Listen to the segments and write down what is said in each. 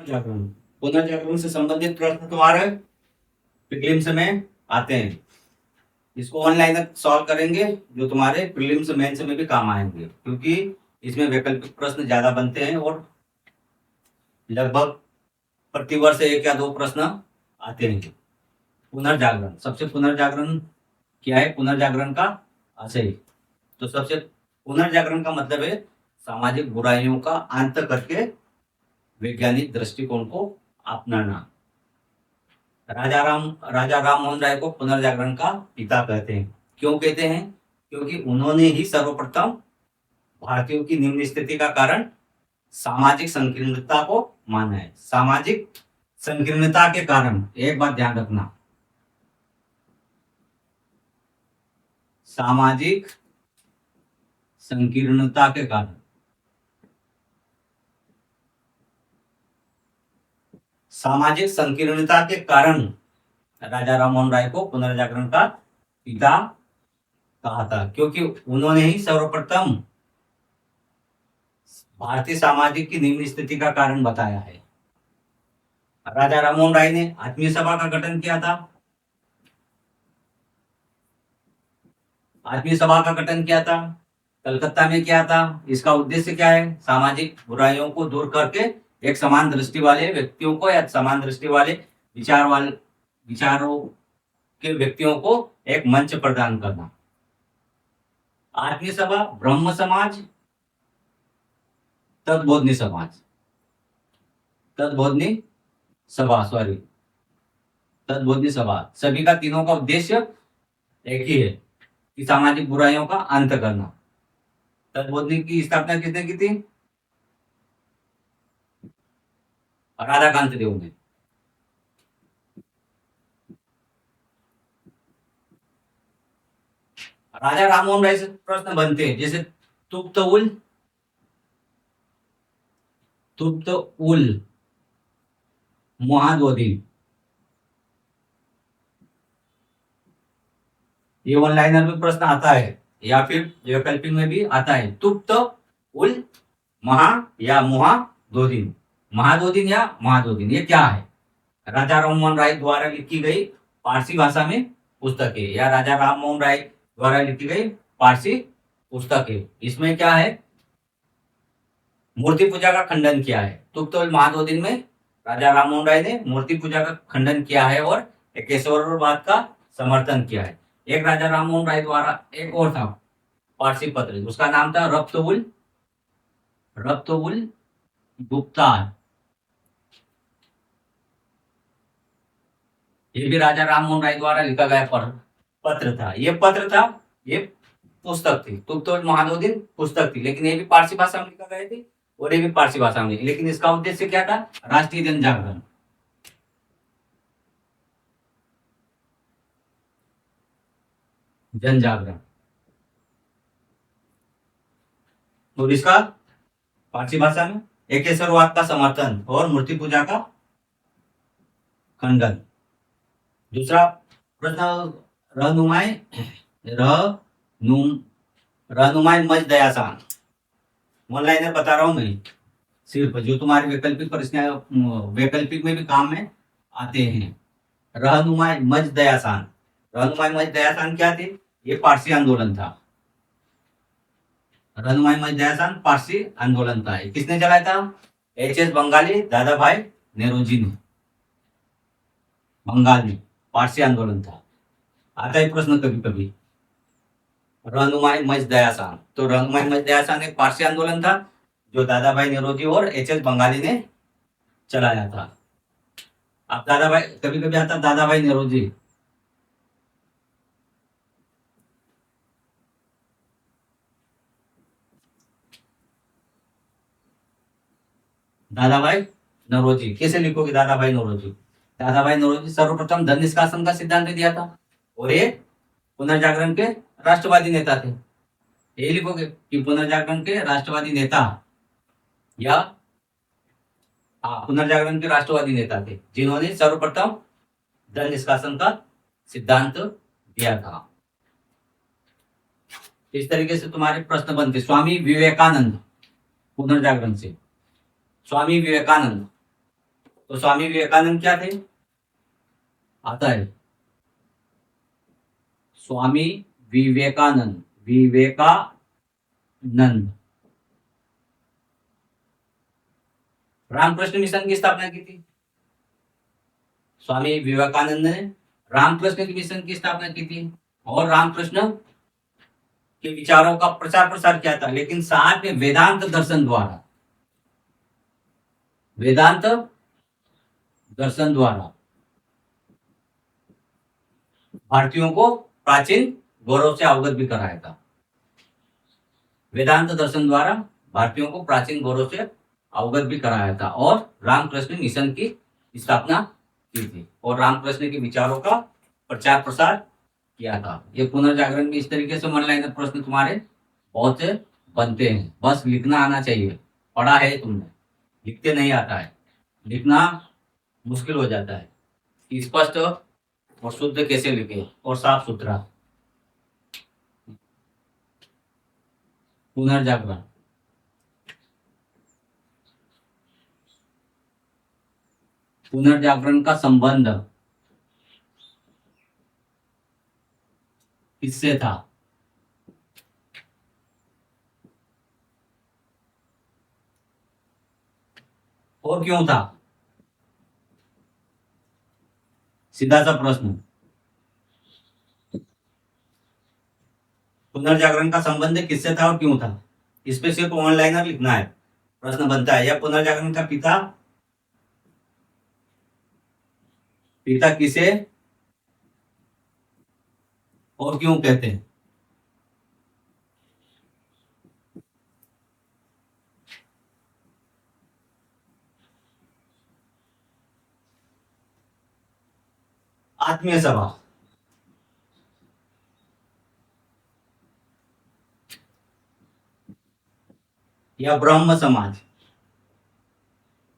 पुनर्जागरण। पुनर्जागरण से संबंधित प्रश्न तुम्हारे प्रीलिम्स में आते हैं। इसको ऑनलाइन सॉल्व करेंगे जो तुम्हारे प्रीलिम्स मेंस में भी काम आएंगे, क्योंकि इसमें वैकल्पिक प्रश्न ज्यादा बनते हैं और लगभग प्रतिवर्ष 1 या 2 प्रश्न आते हैं। पुनर्जागरण, सबसे पुनर्जागरण क्या है? पुनर्जागरण का आशय। तो सबसे पुनर्जागरण का मतलब है सामाजिक बुराइयों का अंत करके वैज्ञानिक दृष्टिकोण को अपनाना। राजा राम मोहन राय को पुनर्जागरण का पिता कहते हैं। क्यों कहते हैं? क्योंकि उन्होंने ही सर्वप्रथम भारतीयों की निम्न स्थिति का कारण सामाजिक संकीर्णता को माना है। सामाजिक संकीर्णता के कारण, एक बात ध्यान रखना, सामाजिक संकीर्णता के कारण, सामाजिक संकीर्णता के कारण राजा राम मोहन राय को पुनर्जागरण का पिता कहा था, क्योंकि उन्होंने ही सर्वप्रथम भारतीय सामाजिक की निम्न स्थिति का कारण बताया है। राजा राम मोहन राय ने आत्मीय सभा का गठन किया था। आत्मीय सभा का गठन किया था, कलकत्ता में किया था। इसका उद्देश्य क्या है? सामाजिक बुराइयों को दूर करके एक समान दृष्टि वाले व्यक्तियों को या समान दृष्टि वाले विचारों के व्यक्तियों को एक मंच प्रदान करना। आत्मीय सभा, ब्रह्म समाज, तद्बोधनी समाज, तद्बोधनी सभा, सभी का, तीनों का उद्देश्य एक ही है कि सामाजिक बुराइयों का अंत करना। तद्बोधनी की स्थापना किसने की थी? राधाकांत देव ने। राजा राममोहन राय से प्रश्न बनते हैं, जैसे तुप्त उल महाद्वोधी, ये वन लाइनर में प्रश्न आता है या फिर वैकल्पिक में भी आता है। तुप्त उल महाद्वोधी, महाद्वोधी या महाद्वोधी, ये क्या है? राजा राममोहन राय द्वारा लिखी गई पारसी भाषा में पुस्तक है, या राजा राममोहन राय द्वारा लिखी गई पारसी पुस्तक है। इसमें क्या है? मूर्ति पूजा का खंडन किया है। तुप्त उल महाद्वोधी में राजा राममोहन राय ने मूर्ति पूजा का खंडन किया है और एकेश्वरवाद का समर्थन किया है। एक राजा राममोहन राय द्वारा एक और था पारसी पत्र, उसका नाम था रब्त उल गुप्तार। ये भी राजा राममोहन राय द्वारा लिखा गया पत्र था। ये पुस्तक थी। तुप्त उल महाद्वोधी पुस्तक थी, लेकिन ये भी पारसी भाषा में लिखा गया थी और ये भी पारसी भाषा में, लेकिन इसका उद्देश्य क्या था? राष्ट्रीय जनजागरण। और इसका पारसी भाषा में एकेश्वरवाद का समर्थन और मूर्ति पूजा का खंडन। दूसरा प्रश्न, रहनुमाई मज दयासान। वन लाइनर बता रहा हूं मैं, सिर्फ जो तुम्हारे वैकल्पिक में भी काम में आते हैं। रहनुमाई मज दयासान क्या थे? ये पारसी आंदोलन था। रहनुमाई मज दयासान पारसी आंदोलन था। किसने चलाया था? एच.एस. बंगाली, दादा भाई नेरोजी ने। बंगाल में पारसी आंदोलन था। आता है प्रश्न कभी कभी, रहनुमाई मज दयासान। तो रहनुमाई मज दयासान एक पारसी आंदोलन था जो दादा भाई नेरोजी और एच.एस. बंगाली ने चलाया था। अब दादा भाई, कभी कभी आता दादा भाई नेरोजी, दादा भाई नौरोजी। कैसे लिखोगे दादा भाई नौरोजी? दादा भाई नौरोजी सर्वप्रथम धन निष्कासन का सिद्धांत दिया था और ये पुनर्जागरण के राष्ट्रवादी नेता थे। ये लिखोगे कि पुनर्जागरण के राष्ट्रवादी नेता, या पुनर्जागरण के राष्ट्रवादी नेता थे जिन्होंने सर्वप्रथम धन निष्कासन का सिद्धांत दिया था। इस तरीके से तुम्हारे प्रश्न बनते। स्वामी विवेकानंद, पुनर्जागरण से स्वामी विवेकानंद, तो स्वामी विवेकानंद क्या थे? आता है स्वामी विवेकानंद, विवेकानंद रामकृष्ण मिशन की स्थापना की थी। स्वामी विवेकानंद ने रामकृष्ण की मिशन की स्थापना की थी और रामकृष्ण के विचारों का प्रचार प्रसार किया था, लेकिन साथ में वेदांत दर्शन द्वारा, वेदांत दर्शन द्वारा भारतीयों को प्राचीन गौरव से अवगत भी कराया था। वेदांत दर्शन द्वारा भारतीयों को प्राचीन गौरव से अवगत भी कराया था और रामकृष्ण मिशन की स्थापना की थी और रामकृष्ण के विचारों का प्रचार प्रसार किया था। ये पुनर्जागरण में इस तरीके से वन लाइनर प्रश्न तुम्हारे बहुत से बनते हैं, बस लिखना आना चाहिए। पढ़ा है तुमने, लिखते नहीं आता है, लिखना मुश्किल हो जाता है। स्पष्ट और शुद्ध कैसे लिखे और साफ सुथरा। पुनर्जागरण, पुनर्जागरण का संबंध किससे था? और क्यों था? सीधा सा प्रश्न। पुनर्जागरण का संबंध किससे था और क्यों था? इस पे सिर्फ वन लाइनर लिखना है, प्रश्न बनता है। या पुनर्जागरण का पिता, पिता किसे और क्यों कहते हैं? आत्मीय सभा, या ब्रह्म समाज,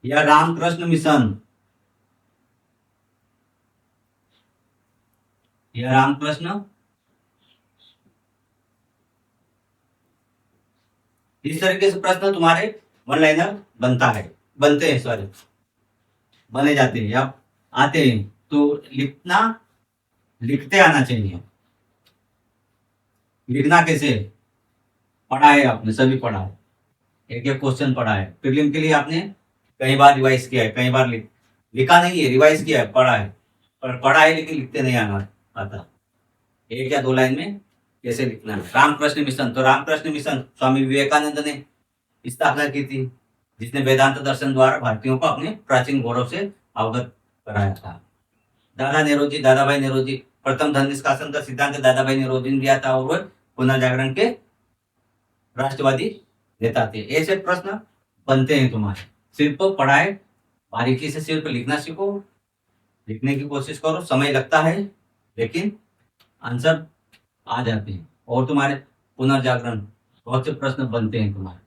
या रामकृष्ण मिशन, या रामकृष्ण, इस तरीके से प्रश्न तुम्हारे वन लाइनर बनता है, बनते हैं, सॉरी बने जाते हैं या आते हैं। तो लिखना, लिखते आना चाहिए। लिखना कैसे? पढ़ा है आपने, सभी पढ़ा है, एक एक क्वेश्चन पढ़ा है। प्रीलिम के लिए आपने कई बार रिवाइज किया है, कई बार लिखा नहीं है, रिवाइज किया है, पढ़ा है, पर पढ़ा है लेकिन लिखते नहीं आना आता। एक या दो लाइन में कैसे लिखना है। रामकृष्ण मिशन, तो रामकृष्ण मिशन स्वामी विवेकानंद ने स्थापना की थी, जिसने वेदांत दर्शन द्वारा भारतीयों को अपने प्राचीन गौरव से अवगत कराया था। दादा नेरोजी, दादा भाई नेरोजी, प्रथम धन निष्कासन का सिद्धांत दादा भाई नेरोजी ने दिया था और वह पुनर्जागरण के राष्ट्रवादी नेता थे। ऐसे प्रश्न बनते हैं तुम्हारे। सिर्फ पढ़ाए, बारीकी से सिर्फ लिखना सीखो, लिखने की कोशिश करो। समय लगता है लेकिन आंसर आ जाते हैं और तुम्हारे पुनर्जागरण बहुत से प्रश्न बनते हैं तुम्हारे।